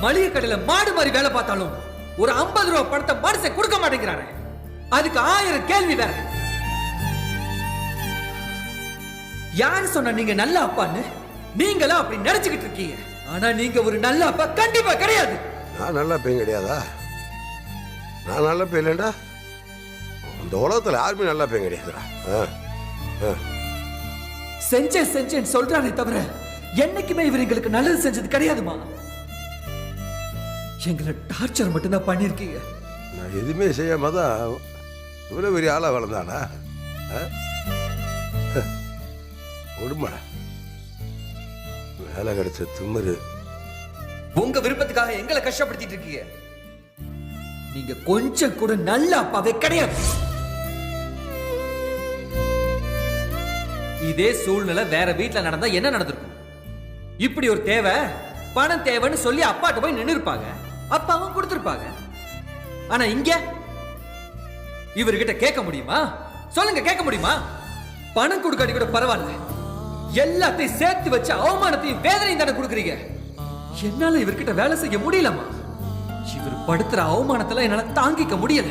மளிகை கடையில மாடு மாதிரி வேலை பார்த்தாலும் ஒரு 50 ரூபாய் பணத்தை மனுஷன் கொடுக்க மாட்டேங்கிறாரு. அதுக்கு 1000 கேள்வி வேற. யாரு சொன்ன நீங்க நல்ல அப்பான்னு? நீங்களா அப்படி நினைச்சுக்கிட்டு இருக்கீங்க. ஆனா நீங்க ஒரு நல்ல அப்பா கண்டிப்பா கிடையாது. நான் நல்ல பையன் கிடையாதா? நான் நல்ல பையன் இல்லைண்டா? இந்த உலகத்துல யாருமே நல்ல பையன் கிடையாதுடா. செஞ்சேன்னு சொல்றானே தவிர என்னைக்குமே இவர் எங்களுக்கு நல்லது செஞ்சது கிடையாதுமா. எங்களை டார்ச்சர் மட்டும்தான் பண்ணிருக்கீங்க. நான் எதுவுமே செய்யாம தான் இவ்வளவு பெரிய ஆளா வளர்ந்தானா? உடுமாடா வேலை கிடைச்ச திமிரு. உங்க விருப்பத்துக்காக எங்களை கஷ்டப்படுத்திட்டு இருக்கீங்க. நீங்க கொஞ்சம் கூட நல்ல அப்பாவே கிடையாது. இதே சூழ்நிலை வேற வீட்டுல நடந்தா என்ன நடந்திருக்கும்? இப்படி ஒரு தேவை, பணம் தேவைன்னு சொல்லி அப்பாட்ட போய் நின்று இருப்பாங்க, அப்பாவும் கொடுத்திருப்பாங்க. ஆனா இங்க இவர்கிட்ட கேட்க முடியுமா? சொல்லுங்க, கேட்க முடியுமா? பணம் கொடுக்காட்டி கூட பரவாயில்ல, எல்லாத்தையும் சேர்த்து வச்சு அவமானத்தையும் வேதனையும் தானே கொடுக்குறீங்க. என்னால இவர்கிட்ட வேலை செய்ய முடியலமா. இவர் படுத்துற அவமானத்துல என்னால தாங்கிக்க முடியல.